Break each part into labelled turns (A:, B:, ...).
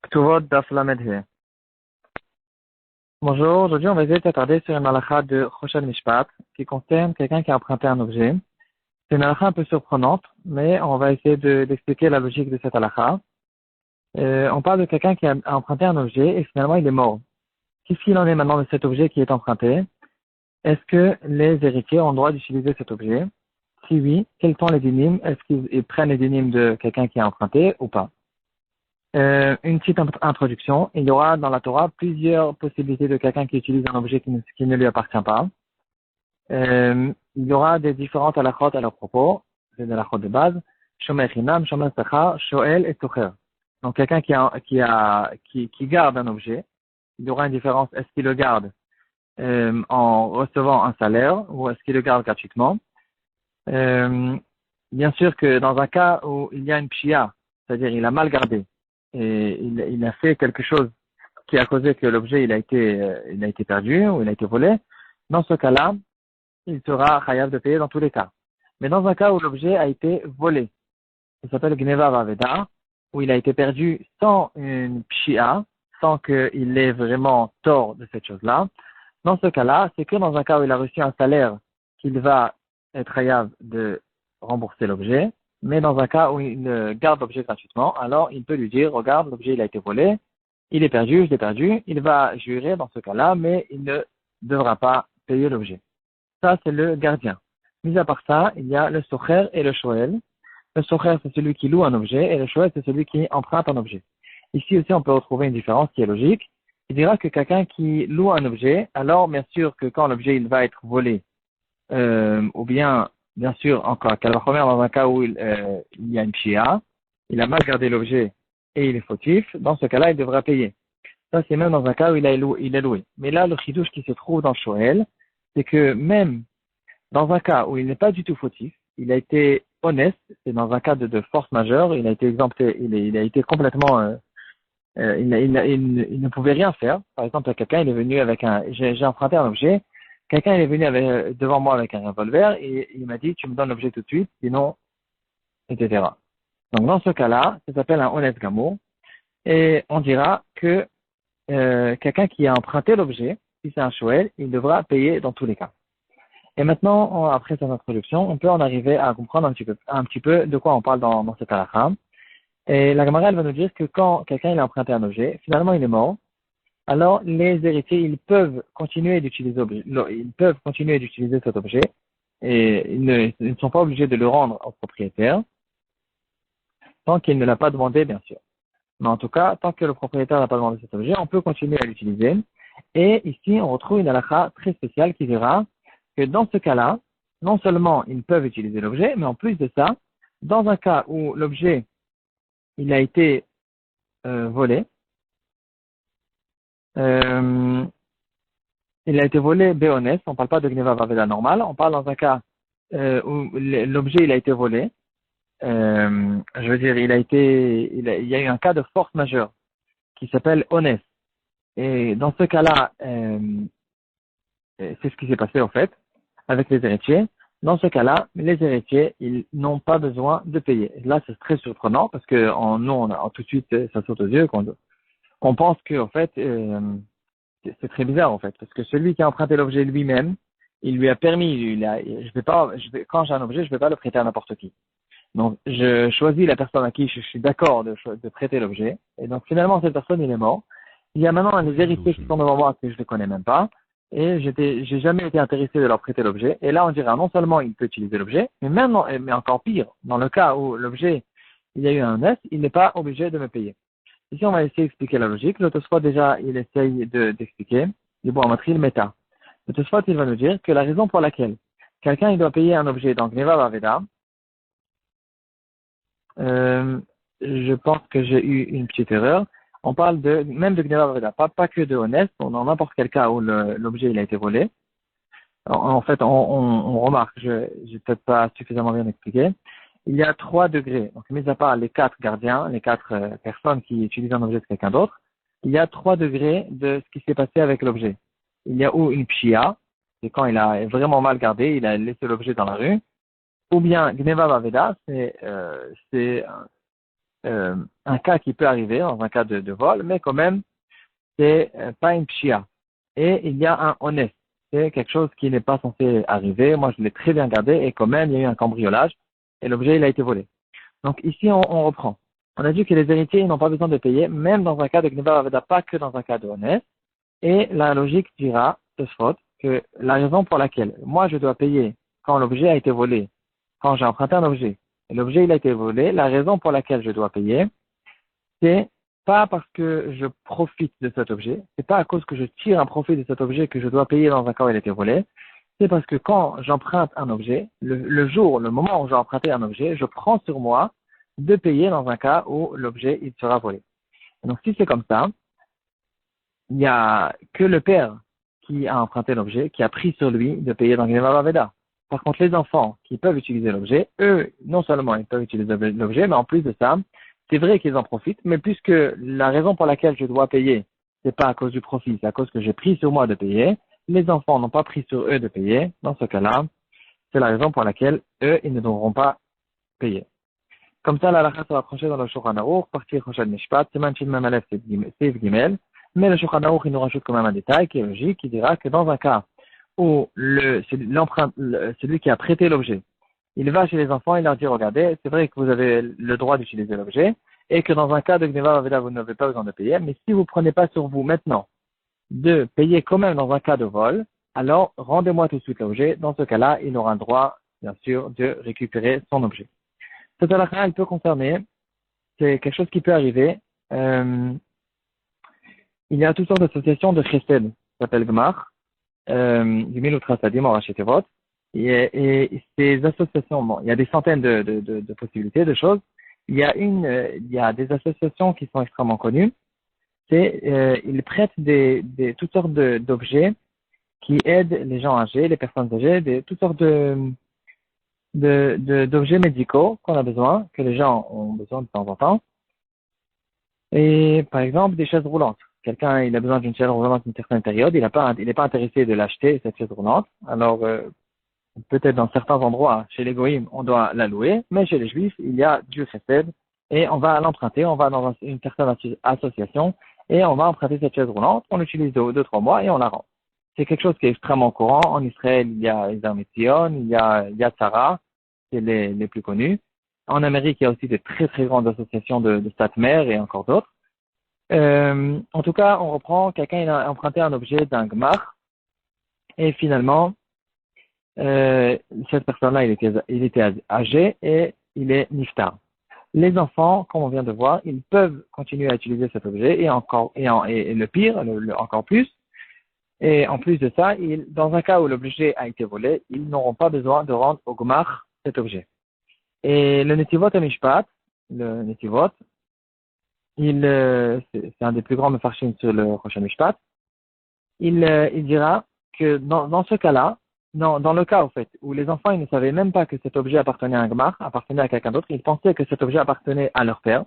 A: Ktuvot Daf Lamed He. Bonjour, aujourd'hui on va essayer de s'attarder sur une halakha de Choshen Mishpat qui concerne quelqu'un qui a emprunté un objet. C'est une halakha un peu surprenante, mais on va essayer d'expliquer la logique de cette halakha. On parle de quelqu'un qui a emprunté un objet et finalement il est mort. Qu'est-ce qu'il en est maintenant de cet objet qui est emprunté? Est-ce que les héritiers ont le droit d'utiliser cet objet? Si oui, quels sont les dynimes? Est-ce qu'ils prennent les dynimes de quelqu'un qui a emprunté ou pas? Une petite introduction. Il y aura dans la Torah plusieurs possibilités de quelqu'un qui utilise un objet qui ne lui appartient pas. Il y aura des différentes halakhot à leur propos. C'est des halakhot de base. Shomer Chinam, Shomer Sachar, Shoel et Socher. Donc quelqu'un qui garde un objet, il y aura une différence. Est-ce qu'il le garde en recevant un salaire ou est-ce qu'il le garde gratuitement? Bien sûr que dans un cas où il y a une pshia, c'est-à-dire il a mal gardé, et il a fait quelque chose qui a causé que l'objet il a été perdu ou il a été volé, dans ce cas-là, il sera chayav de payer dans tous les cas. Mais dans un cas où l'objet a été volé, ça s'appelle Gneva Vaveda, où il a été perdu sans une pshia, sans qu'il ait vraiment tort de cette chose-là, dans ce cas-là, c'est que dans un cas où il a reçu un salaire qu'il va être chayav de rembourser l'objet, mais dans un cas où il garde l'objet gratuitement, alors il peut lui dire, regarde, l'objet il a été volé, il est perdu, je l'ai perdu, il va jurer dans ce cas-là, mais il ne devra pas payer l'objet. Ça, c'est le gardien. Mis à part ça, il y a le socher et le shoel. Le socher, c'est celui qui loue un objet, et le shoel, c'est celui qui emprunte un objet. Ici aussi, on peut retrouver une différence qui est logique. Il dira que quelqu'un qui loue un objet, alors bien sûr que quand l'objet il va être volé, ou bien sûr, encore, dans un cas où il y a une pshia, il a mal gardé l'objet et il est fautif, dans ce cas-là, il devra payer. Ça, c'est même dans un cas où il est loué. Mais là, le chidouche qui se trouve dans Shoel, c'est que même dans un cas où il n'est pas du tout fautif, il a été honnête, c'est dans un cas de force majeure, il a été exempté, il a été complètement, il ne pouvait rien faire. Par exemple, quelqu'un, il est venu j'ai emprunté un objet, quelqu'un il est venu devant moi avec un revolver et il m'a dit, tu me donnes l'objet tout de suite, sinon, etc. Donc, dans ce cas-là, ça s'appelle un honnête gamour. Et on dira que quelqu'un qui a emprunté l'objet, si c'est un shoel, il devra payer dans tous les cas. Et maintenant, après cette introduction, on peut en arriver à comprendre un petit peu de quoi on parle dans cette halakha. Et la Gemara, elle va nous dire que quand quelqu'un il a emprunté un objet, finalement il est mort, alors les héritiers, ils peuvent continuer d'utiliser cet objet et ils ne sont pas obligés de le rendre au propriétaire tant qu'il ne l'a pas demandé, bien sûr. Mais en tout cas, tant que le propriétaire n'a pas demandé cet objet, on peut continuer à l'utiliser. Et ici, on retrouve une halakha très spéciale qui dira que dans ce cas-là, non seulement ils peuvent utiliser l'objet, mais en plus de ça, dans un cas où l'objet il a été volé, euh, il a été volé béonès, on ne parle pas de Gneva Vaveda normal, on parle dans un cas où l'objet il a été volé, je veux dire, il y a eu un cas de force majeure qui s'appelle honnête. Et dans ce cas-là, c'est ce qui s'est passé en fait avec les héritiers. Dans ce cas-là, les héritiers, ils n'ont pas besoin de payer. Là, c'est très surprenant parce que nous, on a tout de suite, ça saute aux yeux qu'on pense que en fait, c'est très bizarre en fait, parce que celui qui a emprunté l'objet lui-même, il lui a permis, quand j'ai un objet, je ne vais pas le prêter à n'importe qui. Donc, je choisis la personne à qui je suis d'accord de prêter l'objet, et donc finalement cette personne il est mort. Il y a maintenant des héritiers qui sont devant moi que je ne connais même pas, et j'ai jamais été intéressé de leur prêter l'objet. Et là, on dira non seulement il peut utiliser l'objet, mais encore pire, dans le cas où l'objet il y a eu un S, il n'est pas obligé de me payer. Ici, on va essayer d'expliquer la logique. Le Tosfot, déjà, il essaye d'expliquer. Il va montrer le méta. Le Tosfot, il va nous dire que la raison pour laquelle quelqu'un il doit payer un objet, donc Neva Vaveda, je pense que j'ai eu une petite erreur. On parle même de Gneva Vaveda, pas que de honnête, dans n'importe quel cas où l'objet il a été volé. En fait, on remarque, j'ai peut-être pas suffisamment bien expliqué. Il y a 3 degrés. Donc, mis à part les 4 gardiens, les 4 personnes qui utilisent un objet de quelqu'un d'autre, il y a 3 degrés de ce qui s'est passé avec l'objet. Il y a ou une pshia, c'est quand il a vraiment mal gardé, il a laissé l'objet dans la rue, ou bien Gneva Vaveda, c'est un cas qui peut arriver dans un cas de vol, mais quand même, c'est pas une pshia. Et il y a un honnête. C'est quelque chose qui n'est pas censé arriver. Moi, je l'ai très bien gardé et quand même, il y a eu un cambriolage et l'objet, il a été volé. Donc ici, on reprend. On a dit que les héritiers n'ont pas besoin de payer, même dans un cas de Gneva Aveda, pas que dans un cas de honnête. Et la logique dira, Tosfot, que la raison pour laquelle moi je dois payer quand l'objet a été volé, quand j'ai emprunté un objet, et l'objet il a été volé, la raison pour laquelle je dois payer, c'est pas parce que je profite de cet objet, c'est pas à cause que je tire un profit de cet objet que je dois payer dans un cas où il a été volé, c'est parce que quand j'emprunte un objet, le moment où j'ai emprunté un objet, je prends sur moi de payer dans un cas où l'objet il sera volé. Et donc si c'est comme ça, il n'y a que le père qui a emprunté l'objet, qui a pris sur lui de payer dans Gneva Veda. Par contre, les enfants qui peuvent utiliser l'objet, eux, non seulement ils peuvent utiliser l'objet, mais en plus de ça, c'est vrai qu'ils en profitent, mais puisque la raison pour laquelle je dois payer, c'est pas à cause du profit, c'est à cause que j'ai pris sur moi de payer, les enfants n'ont pas pris sur eux de payer, dans ce cas-là, c'est la raison pour laquelle eux, ils ne devront pas payer. Comme ça, la halakha sera tranchée dans le Shulchan Aruch, partie Choshen Mishpat, Siman Shin Mem Aleph Seif Gimel, mais le Shulchan Aruch, il nous rajoute quand même un détail qui est logique, qui dira que dans un cas où celui qui a prêté l'objet, il va chez les enfants et leur dit, regardez, c'est vrai que vous avez le droit d'utiliser l'objet, et que dans un cas de Gneva Aveda, vous n'avez pas besoin de payer, mais si vous ne prenez pas sur vous maintenant de payer quand même dans un cas de vol, alors rendez-moi tout de suite l'objet. Dans ce cas-là, il aura le droit, bien sûr, de récupérer son objet. Cette halakha, elle peut concerner, c'est quelque chose qui peut arriver. Il y a toutes sortes d'associations de chesed, ça s'appelle Gmar, du Milutra Sadim, en Rachetevot. Et ces associations, bon, il y a des centaines de possibilités, de choses. Il y a des associations qui sont extrêmement connues. Ils prêtent toutes sortes d'objets qui aident les gens âgés, les personnes âgées, toutes sortes d'objets médicaux qu'on a besoin, que les gens ont besoin de temps en temps. Et par exemple, des chaises roulantes. Quelqu'un, il a besoin d'une chaise roulante à une certaine période, il n'est pas intéressé de l'acheter, cette chaise roulante. Alors, peut-être dans certains endroits, chez les goïms, on doit la louer, mais chez les juifs, il y a du chesed, et on va l'emprunter, on va dans une certaine association, et on va emprunter cette chaise roulante, on l'utilise 2-3 mois, et on la rend. C'est quelque chose qui est extrêmement courant. En Israël, il y a Isarmetzion, il y a Yad Sarah, c'est les plus connus. En Amérique, il y a aussi de très très grandes associations de Satmer et encore d'autres. En tout cas, on reprend, quelqu'un il a emprunté un objet d'un gmar, et finalement, cette personne-là, il était âgé et il est niftar. Les enfants, comme on vient de voir, ils peuvent continuer à utiliser cet objet et le pire, encore plus. Et en plus de ça, dans un cas où l'objet a été volé, ils n'auront pas besoin de rendre au gmar cet objet. Et le Netivot Amishpat, le Netivot, c'est un des plus grands mefarshim sur le Rosh Mishpat, il dira que dans ce cas-là, dans le cas, au fait, où les enfants, ils ne savaient même pas que cet objet appartenait à un gmar, appartenait à quelqu'un d'autre, ils pensaient que cet objet appartenait à leur père.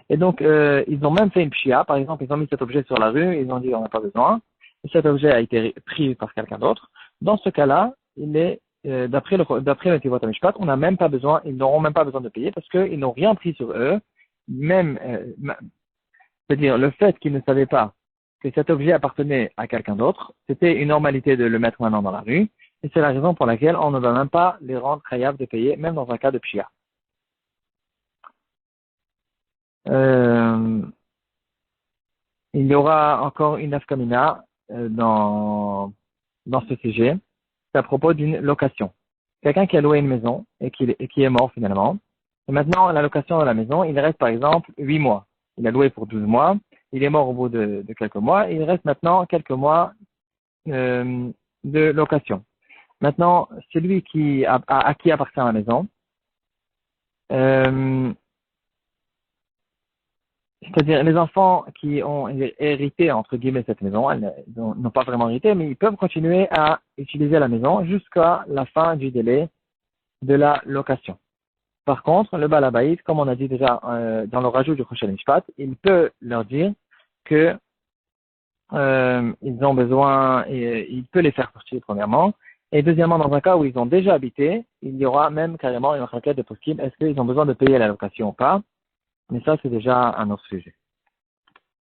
A: Et donc, ils ont même fait une pshia. Par exemple, ils ont mis cet objet sur la rue, ils ont dit, on n'a pas besoin. Et cet objet a été pris par quelqu'un d'autre. Dans ce cas-là, d'après le Tivot Amishpat, on n'a même pas besoin, ils n'auront même pas besoin de payer parce qu'ils n'ont rien pris sur eux. Même, c'est-à-dire, le fait qu'ils ne savaient pas que cet objet appartenait à quelqu'un d'autre, c'était une normalité de le mettre maintenant dans la rue. Et c'est la raison pour laquelle on ne va même pas les rendre chayav de payer, même dans un cas de pshia. Il y aura encore une afkamina dans ce sujet. C'est à propos d'une location. Quelqu'un qui a loué une maison et qui est mort finalement. Et maintenant, la location de la maison, il reste par exemple 8 mois. Il a loué pour 12 mois. Il est mort au bout de quelques mois. Il reste maintenant quelques mois de location. Maintenant, celui à qui appartient la maison, c'est-à-dire les enfants qui ont hérité, entre guillemets, cette maison, ils n'ont pas vraiment hérité, mais ils peuvent continuer à utiliser la maison jusqu'à la fin du délai de la location. Par contre, le Balabaïd, comme on a dit déjà dans le rajout du Choshen Mishpat, il peut leur dire que ils ont besoin, il peut les faire sortir premièrement, et deuxièmement, dans un cas où ils ont déjà habité, il y aura même carrément une requête de poskim, est-ce qu'ils ont besoin de payer la location ou pas? Mais ça, c'est déjà un autre sujet.